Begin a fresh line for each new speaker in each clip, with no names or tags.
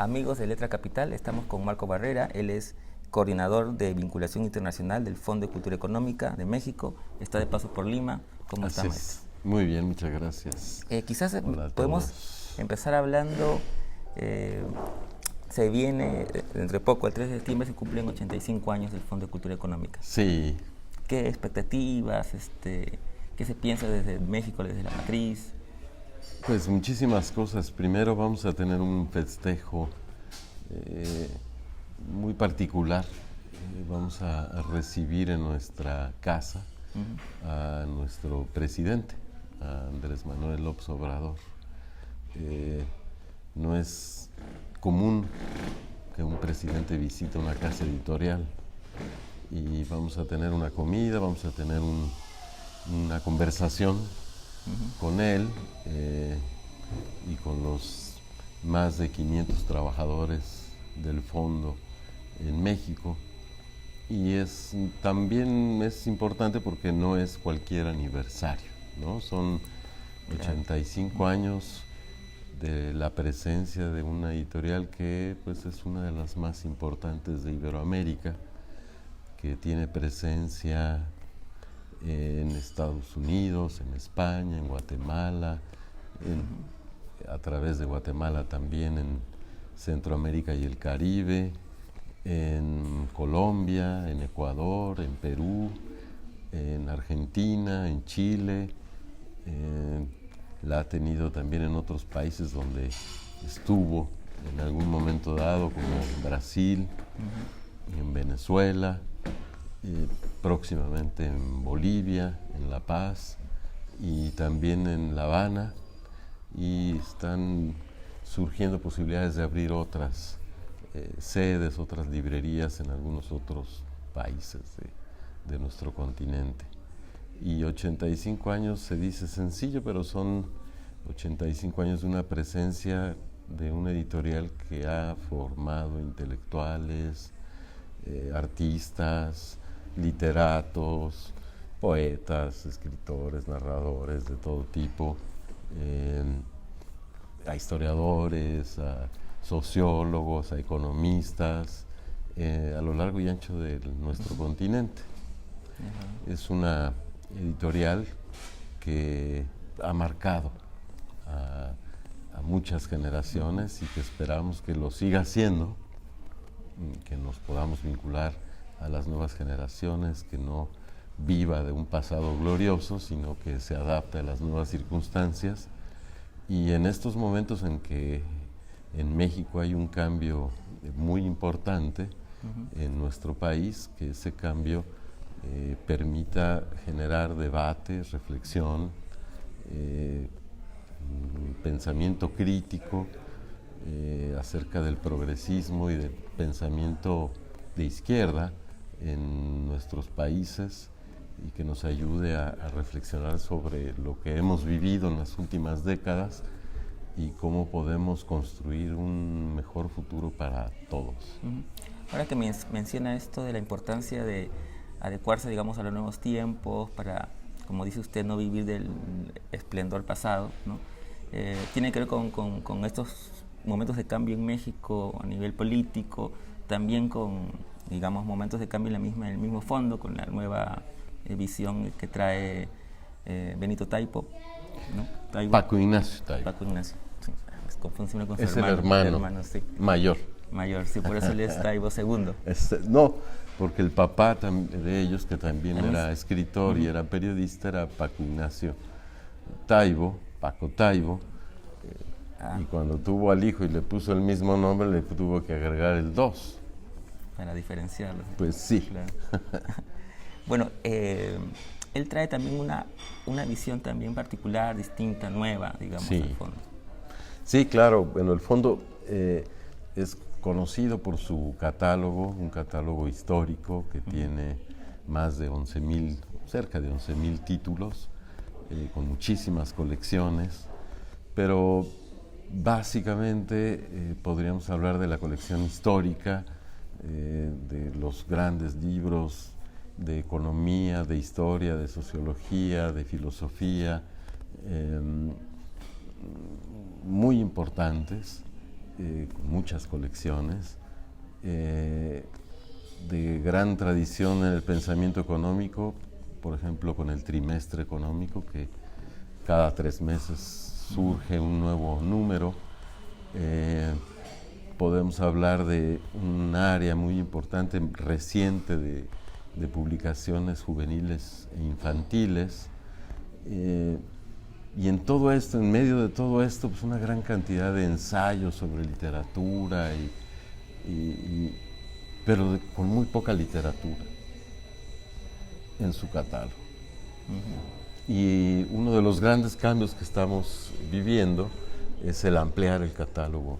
Amigos de Letra Capital, estamos con Marco Barrera. Él es coordinador de vinculación internacional del Fondo de Cultura Económica de México. Está de paso por Lima. ¿Cómo está, maestro?
Muy bien, muchas gracias.
Quizás
Hola a
podemos
todos.
empezar hablando. Se viene, entre poco, el 3 de septiembre se cumplen 85 años del Fondo de Cultura Económica.
Sí.
¿Qué expectativas, qué se piensa desde México, desde la matriz?
Pues muchísimas cosas. Primero vamos a tener un festejo muy particular. Vamos a recibir en nuestra casa a nuestro presidente, a Andrés Manuel López Obrador. No es común que un presidente visite una casa editorial, y vamos a tener una comida, vamos a tener una conversación con él y con los más de 500 trabajadores del fondo en México. Y también es importante porque no es cualquier aniversario, ¿no? Son 85 años de la presencia de una editorial que pues es una de las más importantes de Iberoamérica, que tiene presencia en Estados Unidos, en España, en Guatemala, a través de Guatemala también en Centroamérica y el Caribe, en Colombia, en Ecuador, en Perú, en Argentina, en Chile. La ha tenido también en otros países donde estuvo en algún momento dado, como en Brasil, en Venezuela, próximamente en Bolivia, en La Paz y también en La Habana, y están surgiendo posibilidades de abrir otras sedes, otras librerías en algunos otros países de nuestro continente. Y 85 años se dice sencillo, pero son 85 años de una presencia de una editorial que ha formado intelectuales, artistas, literatos, poetas, escritores, narradores de todo tipo, a historiadores, a sociólogos, a economistas, a lo largo y ancho de nuestro continente. Es una editorial que ha marcado a muchas generaciones y que esperamos que lo siga haciendo, que nos podamos vincular a las nuevas generaciones, que no viva de un pasado glorioso, sino que se adapte a las nuevas circunstancias. Y en estos momentos en que en México hay un cambio muy importante en nuestro país, que ese cambio permita generar debate, reflexión, pensamiento crítico acerca del progresismo y del pensamiento de izquierda en nuestros países, y que nos ayude a reflexionar sobre lo que hemos vivido en las últimas décadas y cómo podemos construir un mejor futuro para todos.
Ahora que menciona esto de la importancia de adecuarse, digamos, a los nuevos tiempos para, como dice usted, no vivir del esplendor pasado, ¿no? Tiene que ver con estos momentos de cambio en México a nivel político, también con, digamos, momentos de cambio en el mismo fondo, con la nueva visión que trae Benito Taibo, ¿no?
Paco Ignacio Taibo.
Paco Ignacio, sí, es confundible con su
es
hermano.
El hermano
Sí.
mayor.
Mayor, sí, por eso él es Taibo II.
No, porque el papá de ellos, que también era escritor y era periodista, era Paco Ignacio Taibo, Paco Taibo. Y cuando tuvo al hijo y le puso el mismo nombre, le tuvo que agregar el 2.
Para diferenciarlo.
Pues sí.
Claro. Bueno, él trae también una visión también particular, distinta, nueva, digamos, al fondo.
Sí, claro. Bueno, el fondo es conocido por su catálogo, un catálogo histórico que tiene más de 11,000, cerca de 11,000 títulos, con muchísimas colecciones, pero básicamente podríamos hablar de la colección histórica, de los grandes libros de economía, de historia, de sociología, de filosofía, muy importantes, con muchas colecciones, de gran tradición en el pensamiento económico, por ejemplo con el trimestre económico, que cada 3 meses surge un nuevo número. Podemos hablar de un área muy importante, reciente, de publicaciones juveniles e infantiles. Y en todo esto, en medio de todo esto, pues una gran cantidad de ensayos sobre literatura, pero con muy poca literatura en su catálogo. Y uno de los grandes cambios que estamos viviendo es el ampliar el catálogo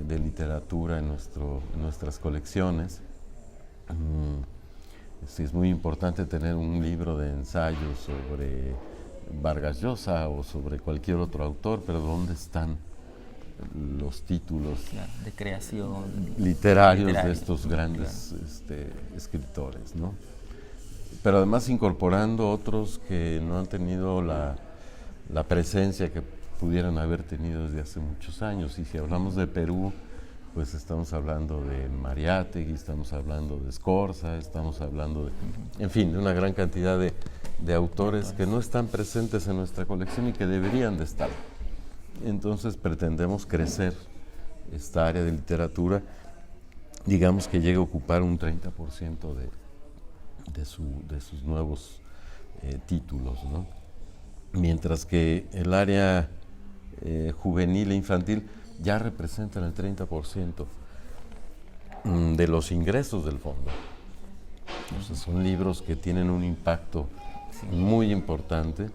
de literatura en nuestras colecciones. Es muy importante tener un libro de ensayos sobre Vargas Llosa o sobre cualquier otro autor, pero ¿dónde están los títulos
de creación
literarios de estos grandes escritores, ¿no? Pero además incorporando otros que no han tenido la presencia que pudieran haber tenido desde hace muchos años. Y si hablamos de Perú, pues estamos hablando de Mariátegui, estamos hablando de Scorza, estamos hablando de, en fin, de una gran cantidad de autores que no están presentes en nuestra colección y que deberían de estar. Entonces pretendemos crecer esta área de literatura, digamos que llegue a ocupar un 30% de sus nuevos títulos, ¿no? Mientras que el área juvenil e infantil ya representan el 30% de los ingresos del fondo. Entonces son libros que tienen un impacto muy importante.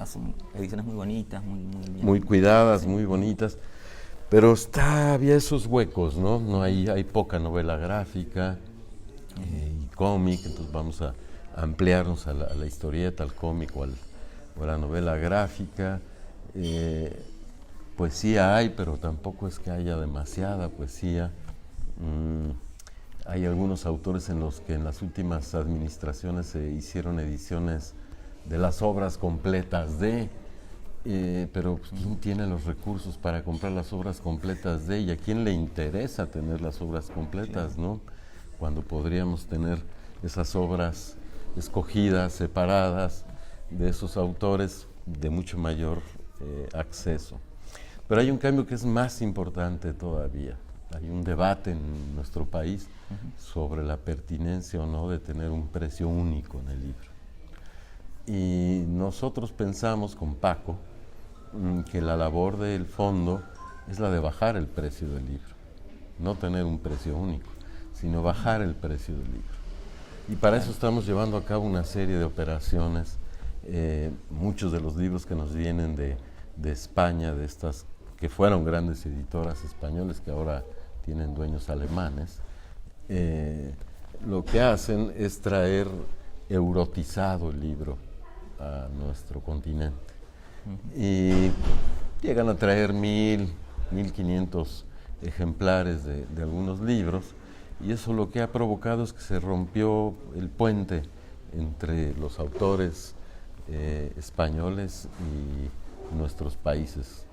Son ediciones muy bonitas,
muy cuidadas, muy bonitas, pero había esos huecos, ¿no? Hay poca novela gráfica y cómic, entonces vamos a ampliarnos a la historieta, al cómic o a la novela gráfica. Poesía hay, pero tampoco es que haya demasiada poesía. Hay algunos autores en los que en las últimas administraciones se hicieron ediciones de las obras completas pero ¿quién tiene los recursos para comprar las obras completas y a quién le interesa tener las obras completas, ¿no? Cuando podríamos tener esas obras escogidas, separadas, de esos autores de mucho mayor acceso. Pero hay un cambio que es más importante todavía. Hay un debate en nuestro país sobre la pertinencia o no de tener un precio único en el libro. Y nosotros pensamos con Paco que la labor del fondo es la de bajar el precio del libro, no tener un precio único, sino bajar el precio del libro. Y para eso estamos llevando a cabo una serie de operaciones. Muchos de los libros que nos vienen de España, de estas que fueron grandes editoras españoles que ahora tienen dueños alemanes, lo que hacen es traer eurotizado el libro a nuestro continente. Y llegan a traer 1,500 ejemplares de algunos libros, y eso lo que ha provocado es que se rompió el puente entre los autores españoles y nuestros países.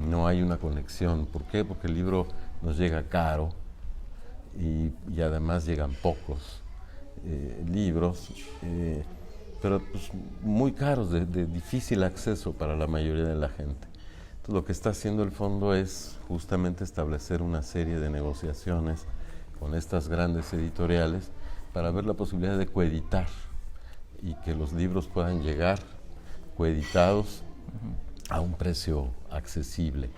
No hay una conexión. ¿Por qué? Porque el libro nos llega caro y además llegan pocos libros, pero pues, muy caros, de difícil acceso para la mayoría de la gente. Entonces, lo que está haciendo el fondo es justamente establecer una serie de negociaciones con estas grandes editoriales para ver la posibilidad de coeditar y que los libros puedan llegar coeditados a un precio accesible,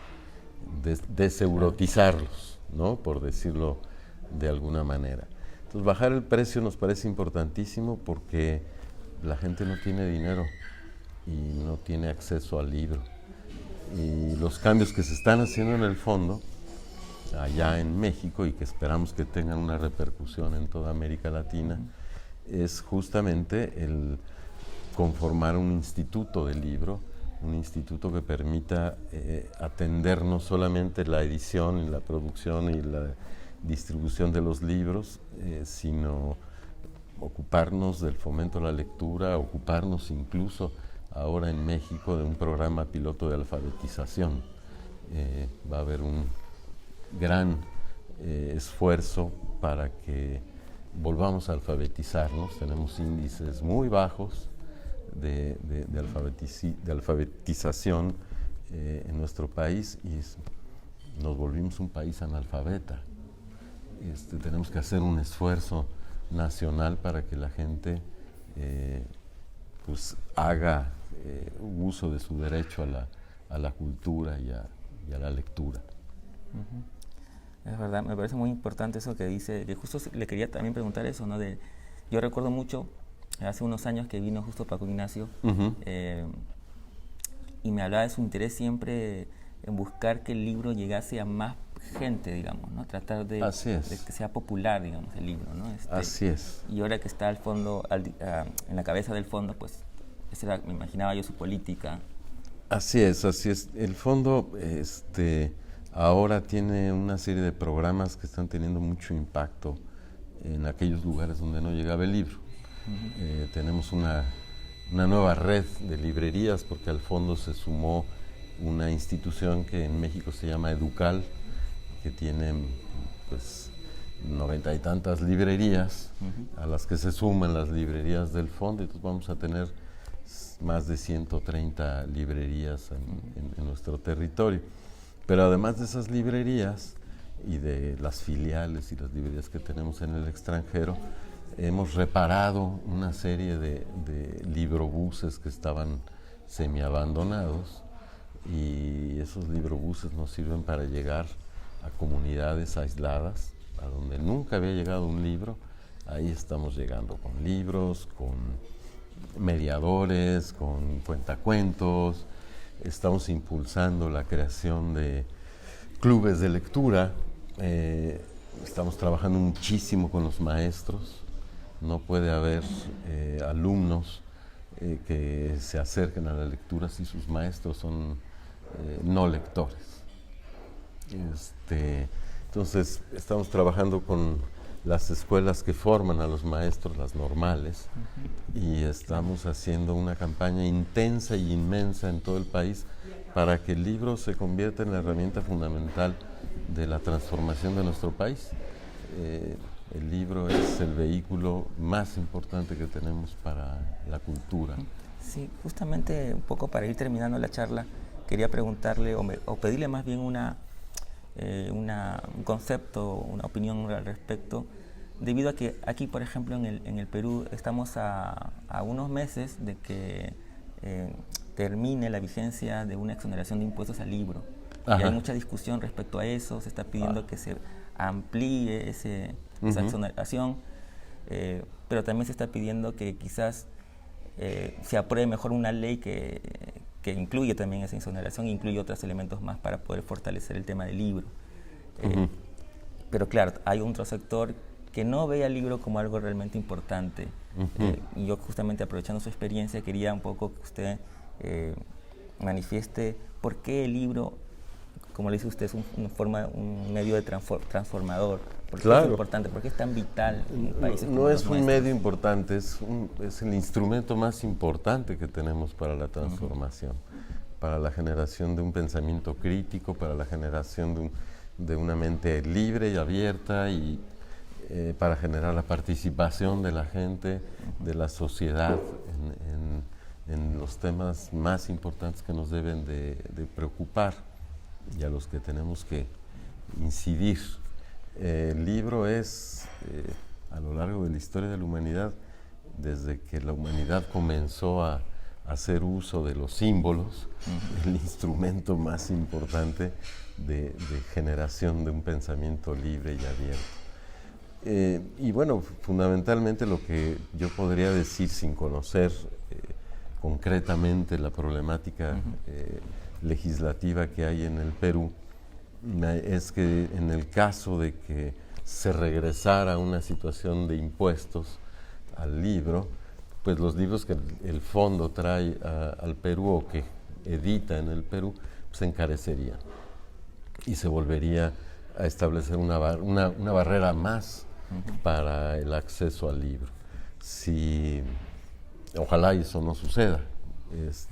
deseurotizarlos, ¿no? Por decirlo de alguna manera. Entonces, bajar el precio nos parece importantísimo porque la gente no tiene dinero y no tiene acceso al libro. Y los cambios que se están haciendo en el fondo, allá en México, y que esperamos que tengan una repercusión en toda América Latina, es justamente el conformar un instituto del libro, un instituto que permita atender no solamente la edición y la producción y la distribución de los libros, sino ocuparnos del fomento a la lectura, ocuparnos incluso ahora en México de un programa piloto de alfabetización. Va a haber un gran esfuerzo para que volvamos a alfabetizarnos. Tenemos índices muy bajos de alfabetización en nuestro país y nos volvimos un país analfabeta. Tenemos que hacer un esfuerzo nacional para que la gente pues haga uso de su derecho a la cultura y a la lectura.
Es verdad, me parece muy importante eso que dice, que justo le quería también preguntar eso, ¿no? Yo recuerdo mucho, hace unos años que vino justo Paco Ignacio, y me hablaba de su interés siempre en buscar que el libro llegase a más gente, digamos, ¿no? Tratar de que sea popular, digamos, el libro, ¿no?
Así es.
Y ahora que está al fondo, en la cabeza del fondo, pues, esa era, me imaginaba yo, su política.
Así es, así es. El fondo, ahora tiene una serie de programas que están teniendo mucho impacto en aquellos lugares donde no llegaba el libro. Tenemos una nueva red de librerías porque al fondo se sumó una institución que en México se llama Educal, que tiene pues 90 y tantas librerías, a las que se suman las librerías del fondo, y entonces vamos a tener más de 130 librerías en nuestro territorio. Pero además de esas librerías y de las filiales y las librerías que tenemos en el extranjero, hemos reparado una serie de librobuses que estaban semiabandonados, y esos librobuses nos sirven para llegar a comunidades aisladas, a donde nunca había llegado un libro. Ahí estamos llegando con libros, con mediadores, con cuentacuentos. Estamos impulsando la creación de clubes de lectura. Estamos trabajando muchísimo con los maestros. No puede haber alumnos que se acerquen a la lectura si sus maestros son no lectores. Entonces, estamos trabajando con las escuelas que forman a los maestros, las normales, y estamos haciendo una campaña intensa y inmensa en todo el país para que el libro se convierta en la herramienta fundamental de la transformación de nuestro país. El libro es el vehículo más importante que tenemos para la cultura.
Sí, justamente un poco para ir terminando la charla, quería preguntarle o pedirle más bien un concepto, una opinión al respecto, debido a que aquí, por ejemplo, en el Perú estamos a unos meses de que termine la vigencia de una exoneración de impuestos al libro. Y hay mucha discusión respecto a eso, se está pidiendo que se amplíe esa exoneración, pero también se está pidiendo que quizás se apruebe mejor una ley que incluye también esa exoneración, incluye otros elementos más para poder fortalecer el tema del libro. Pero claro, hay otro sector que no ve al libro como algo realmente importante. Y yo, justamente aprovechando su experiencia, quería un poco que usted manifieste por qué el libro, como le dice usted, es un medio de transformador. ¿Por qué es importante? ¿Por qué es tan vital en países como
No
los
es un medio importante, es el instrumento más importante que tenemos para la transformación, para la generación de un pensamiento crítico, para la generación de una mente libre y abierta, y para generar la participación de la gente, de la sociedad en los temas más importantes que nos deben de preocupar y a los que tenemos que incidir. El libro es, a lo largo de la historia de la humanidad, desde que la humanidad comenzó a hacer uso de los símbolos, el instrumento más importante de generación de un pensamiento libre y abierto. Y bueno, fundamentalmente lo que yo podría decir, sin conocer concretamente la problemática legislativa que hay en el Perú, es que en el caso de que se regresara a una situación de impuestos al libro, pues los libros que el fondo trae al Perú o que edita en el Perú, se encarecerían y se volvería a establecer una barrera más para el acceso al libro. Ojalá eso no suceda,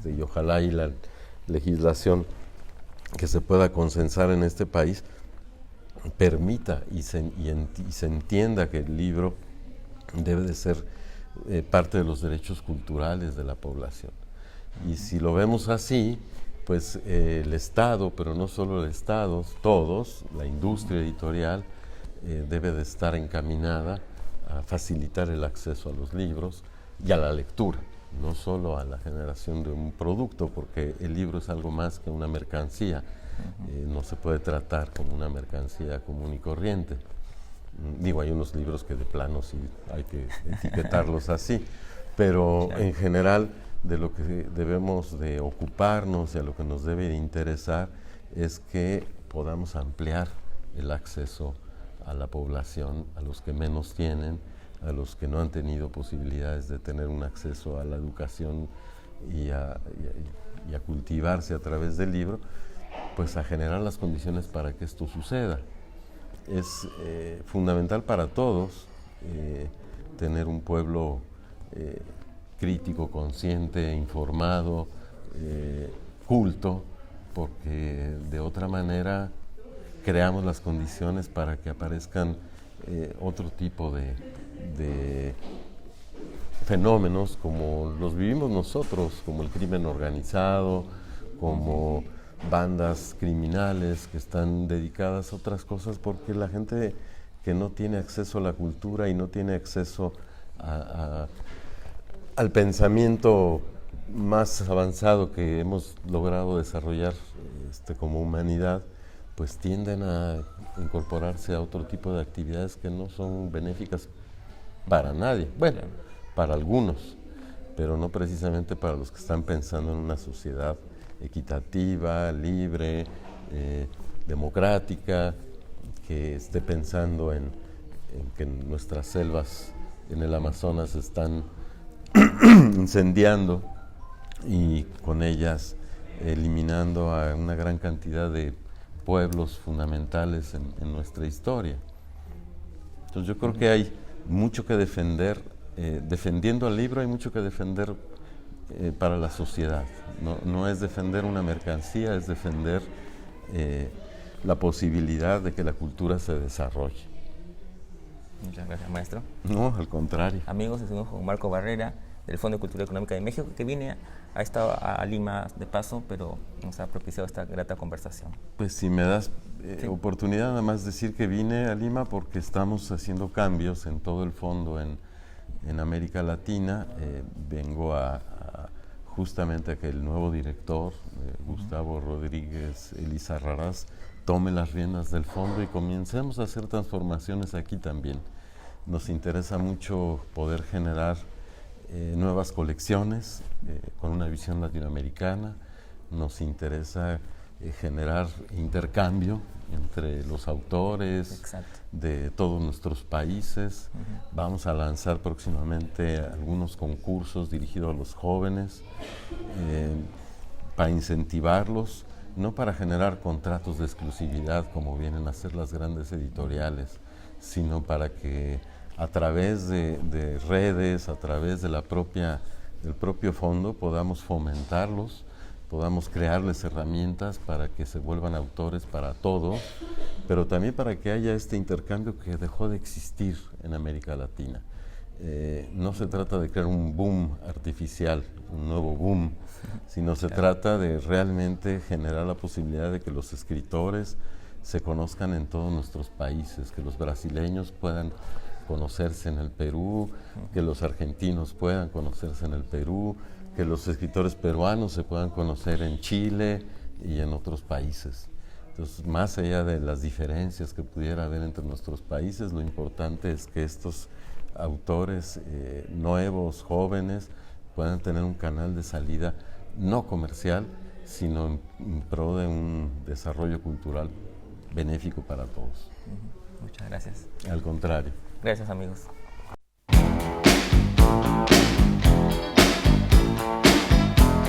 y ojalá y la legislación que se pueda consensar en este país permita y se entienda que el libro debe de ser parte de los derechos culturales de la población. Y si lo vemos así, pues el Estado, pero no solo el Estado, todos, la industria editorial, debe de estar encaminada a facilitar el acceso a los libros y a la lectura, no solo a la generación de un producto, porque el libro es algo más que una mercancía. No se puede tratar como una mercancía común y corriente. Digo, hay unos libros que de plano sí hay que etiquetarlos así, pero claro, en general de lo que debemos de ocuparnos y a lo que nos debe de interesar es que podamos ampliar el acceso a la población, a los que menos tienen, a los que no han tenido posibilidades de tener un acceso a la educación y a cultivarse a través del libro, pues a generar las condiciones para que esto suceda. Es fundamental para todos tener un pueblo crítico, consciente, informado, culto, porque de otra manera creamos las condiciones para que aparezcan otro tipo de fenómenos como los vivimos nosotros, como el crimen organizado, como bandas criminales que están dedicadas a otras cosas, porque la gente que no tiene acceso a la cultura y no tiene acceso al pensamiento más avanzado que hemos logrado desarrollar como humanidad, pues tienden a incorporarse a otro tipo de actividades que no son benéficas para nadie. Bueno, para algunos, pero no precisamente para los que están pensando en una sociedad equitativa, libre, democrática, que esté pensando en que nuestras selvas en el Amazonas están incendiando y con ellas eliminando a una gran cantidad de pueblos fundamentales en nuestra historia. Entonces yo creo que hay mucho que defender, defendiendo al libro hay mucho que defender para la sociedad. No es defender una mercancía, es defender la posibilidad de que la cultura se desarrolle.
Muchas gracias, maestro.
No, al contrario.
Amigos, estuvimos con Marco Barrera, del Fondo de Cultura Económica de México, que ha estado a Lima de paso, pero nos ha propiciado esta grata conversación.
Pues si me das oportunidad, nada más decir que vine a Lima porque estamos haciendo cambios en todo el fondo en América Latina. Vengo justamente a que el nuevo director, Gustavo Rodríguez Elizarrarás, tome las riendas del fondo y comencemos a hacer transformaciones aquí también. Nos interesa mucho poder generar nuevas colecciones con una visión latinoamericana. Nos interesa generar intercambio entre los autores. Exacto. De todos nuestros países. Vamos a lanzar próximamente algunos concursos dirigidos a los jóvenes para incentivarlos, no para generar contratos de exclusividad como vienen a hacer las grandes editoriales, sino para que a través de redes, a través de del propio fondo podamos fomentarlos, podamos crearles herramientas para que se vuelvan autores para todos, pero también para que haya este intercambio que dejó de existir en América Latina. No se trata de crear un boom artificial, un nuevo boom, sino se trata de realmente generar la posibilidad de que los escritores se conozcan en todos nuestros países, que los brasileños puedan conocerse en el Perú, que los argentinos puedan conocerse en el Perú, que los escritores peruanos se puedan conocer en Chile y en otros países. Entonces, más allá de las diferencias que pudiera haber entre nuestros países, lo importante es que estos autores nuevos, jóvenes, puedan tener un canal de salida no comercial, sino en pro de un desarrollo cultural benéfico para todos.
Muchas gracias.
Al contrario.
Gracias, amigos.